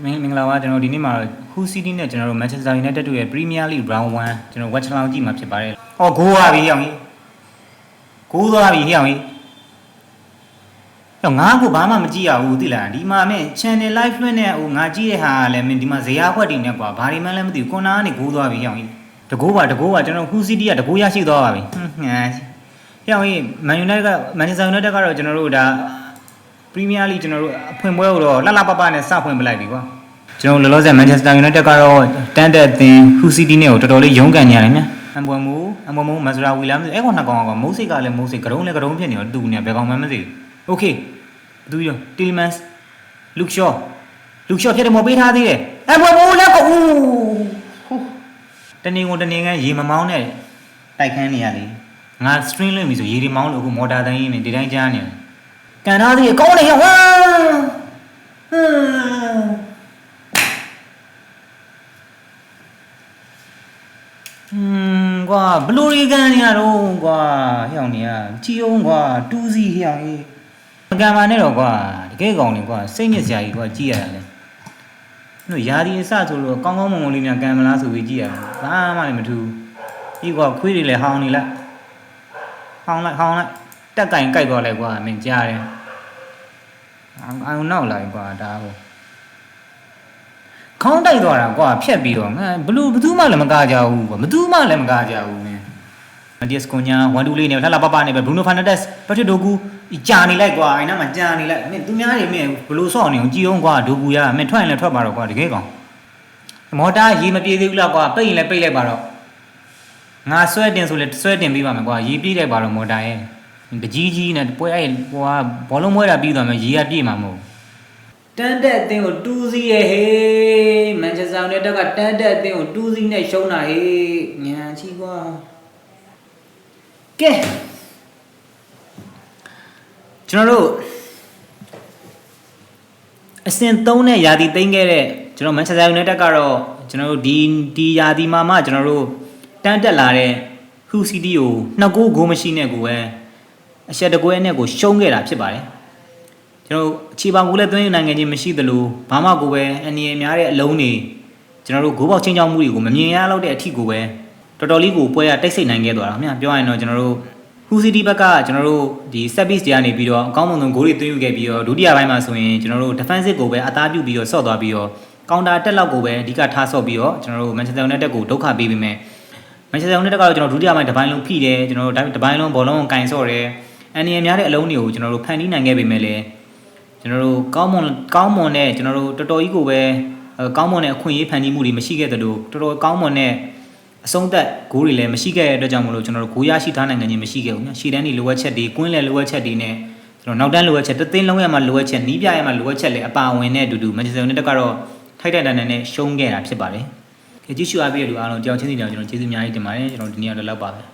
မင်္ဂလာပါကျွန်တော်ဒီနေ့မှာHull City နဲ့ကျွန်တော်တို့ Manchester United တို့ရဲ့ Premier League Round 1ကျွန်တော် watch လောင်းကြည့်မှာဖြစ်ပါတယ်။အော်ဂိုးသွားပြီဟောင်ကြီး။ဂိုးသွားပြီဟောင်ကြီး။ဟောငါ့ကိုဘာမှမကြည့်ရဘူးသိလားဒီမှာမင်း channel live လွှင့်နေဟိုငါကြည့်တဲ့ဟာကလည်းမင်းဒီမှာဇရာခွက်တင်နေကွာဘာတွေမှလည်းမသိဘူးကွန်နာကနေဂိုးသွားပြီဟောင်ကြီး။တကိုးပါကျွန်တော် Hull City ကတကိုးရရှိသွားပါပြီ။ဟမ်ဟောင်ကြီး Manchester United ကတော့ကျွန်တော်တို့ဒါPremier League ကျွန်တော်တို့အဖွင့်ပွဲကိုတော့လှပနဲ့စဖွင့်ပလိုက်ပြီကွာကျွန်တော်လောလောဆယ် Manchester United ကတော့တန်းတဲ့အသင်း Hull City နဲ့ကိုတော်တော်လေးရုန်းကန်ကြရတယ်မြန်အမွေမူမဇရာဝီလာအဲ့ကောင်နှစ်ကောင်ကမိုးစိတ်ကလည်းမိုးစိတ်ကရုံးလည်းကရုံးဖြစ်နေတော့တူနေဘယ်ကောင်မှမသိဘူး Okay သူရော Tillmans Luke Shaw ဖြစ်တယ်မပေးထားသေးတယ်အမွေမူလည်းကိုတနေကုန်တနေကရေမမောင်းနဲ့တိုက်ခန်းနေရလေငါ string လွှင့်ပြီဆိုရေတွေမောင်းလို့အခုမော်တာတိုင်းနဲ့ဒီတိုင်းကြားနေတယ်ကန်သားကြီးကောင်းတယ်ဟဲ့ကွာဘလူရီကန်နေရတော့ကွာဟျောင်းနေရကြည်အောင်ကွာတူးစီဟျောင်းကြီးမကန်ပါနဲ့တော့ကွာတကယ်ကောင်းနေကွာစိတ်ညစ်စရာကြီးကွာကြည်ရတယ်လေတို့ယာဒီအစဆိုလို့ကောင်းမွန်လေးများကန်မလားဆိုပြီးကြည်ရတယ်ဘာမှလည်းမထူးပြီးကွာခွေးတွေလည်းဟောင်းနေလိုက်ဟောင်းလိုက်တက်ကင်ကြိုက်သွားလိုက်ကွာမင်းကြားတယ်အောင်နောက်လာကွာဒါဟိုခေါင်းတိုက်သွားတာကွာဖြက်ပြီးတော့ငါဘသူမှလည်းမကားကြဘူးကွာဘသူမှလည်းမကားကြဘူးနင်မတီယက်စ်ကိုညာ1-2လေးနဲ့လှပနေပဲဘရူနိုဖာနက်တက်စ်ပက်ထရစ်ဒိုကူကြာနေလိုက်ကွာအဲ့နားမှာကြာနေလိုက်မင်းသူများတွေမင်းဘလို့ဆော့နေအောင်ကြည်အောင်ကွာဒိုကူရမင်းထွက်ရင်လည်းထွက်ပါတော့ကွာတကယ်ကောင်မော်တာရေမပြေသေးဘူးလားကွာပိတ်ရင်လည်းပိတ်လိုက်ပါတော့ငါဆွဲတင်ဆိုလည်းဆွဲတင်ပေးပါမယ်ကွာရေပြေးလိုက်ပါတော့မော်တာရဲ့တကြီးနဲ့ပွဲအဲ့ဟိုဟာဘောလုံးပွဲတာပြီးသွားမှရေရပြေးမှာမဟုတ်တန်းတဲ့အသင်းကို2-0ရဲ့ဟေးမန်ချက်စတာယူနိုက်တက်ကတန်းတဲ့အသင်းကို2-0နဲ့ရှုံးတာဟေးညံချီကွာကဲကျွန်တော်တို့အစင်3နဲ့ယာတီသိမ်းခဲ့တဲ့ကျွန်တော်မန်ချက်စတာယူနိုက်တက်ကတော့ကျွန်တော်တို့ဒီယာတီမှာမှကျွန်တော်တို့တန်းတက်လာတဲ့ Hull City ကို2-9 ဂိုးမရှိနဲ့ကိုပဲအရှက်တကွဲနဲ့ကိုရှုံးခဲ့တာဖြစ်ပါတယ်ကျွန်တော်အခြေပါကိုလည်းသွင်းနိုင်ငံချင်းမရှိသလိုဘာမှကိုပဲအနည်းအများတဲ့အလုံးတွေကျွန်တော်တို့ဂိုးပေါက်ချင်းချောင်းမှုတွေကိုမမြင်ရတော့တဲ့အထီကိုပဲတော်တော်လေးကိုပွဲရတိတ်ဆိတ်နိုင်ခဲ့သွားတာခင်ဗျပြောရရင်တော့ကျွန်တော်တို့ Hull City ဘက်ကကျွန်တော်တို့ဒီ set piece တွေကနေပြီးတော့အကောင်းဆုံးဂိုးတွေသွင်းယူခဲ့ပြီးတော့ဒုတိယပိုင်းမှာဆိုရင်ကျွန်တော်တို့ defensive ကိုပဲအသားပြုပြီးတော့ဆော့သွားပြီးတော့ counter တက်လောက်ကိုပဲအဓိကထားဆော့ပြီးတော့ကျွန်တော်တို့ Manchester United ကိုဒုက္ခပေးပြီးမယ် Manchester United ကတော့ကျွန်တော်ဒုတိယပိုင်းတစ်ပိုင်းလုံးဖိတယ်ကျွန်တော်တို့တစ်ပိုင်းလုံးဘောလုံးကိုကင်ဆော့တယ်အန်နီအများတဲ့အလုံးတွေကိုကျွန်တော်တို့ဖန်တီးနိုင်ခဲ့ပေမဲ့လည်းကျွန်တော်တို့ကောင်းမွန်တဲ့ကျွန်တော်တို့တော်တော်ကြီးကိုပဲကောင်းမွန်တဲ့အခွင့်အရေးဖန်တီးမှုတွေမရှိခဲ့တဲ့လို့တော်တော်ကောင်းမွန်တဲ့အဆုံးသက်ဂိုးတွေလည်းမရှိခဲ့တဲ့အတွက်ကြောင့်မလို့ကျွန်တော်တို့ဂိုးရရှိထားနိုင်ခြင်းမရှိခဲ့ဘူး။ရှေ့တန်းတွေလိုအပ်ချက်တွေကွင်းလည်းလိုအပ်ချက်တွေနဲ့ကျွန်တော်နောက်တန်းလိုအပ်ချက်တသိန်းလုံးရမှာလိုအပ်ချက်နီးပြရမှာလိုအပ်ချက်လည်းအပါဝင်တဲ့အတူတူ Manchester United ကတော့ထိုက်တဲ့တန်းနဲ့ရှုံးခဲ့တာဖြစ်ပါတယ်။ကြည့်ရှုအားပေးတဲ့လူအားလုံးတယောက်ချင်းစီတောင်ကျွန်တော်ကျေးဇူးအများကြီးတင်ပါတယ်ကျွန်တော်ဒီနေ့ကတော့လောက်ပါပဲ။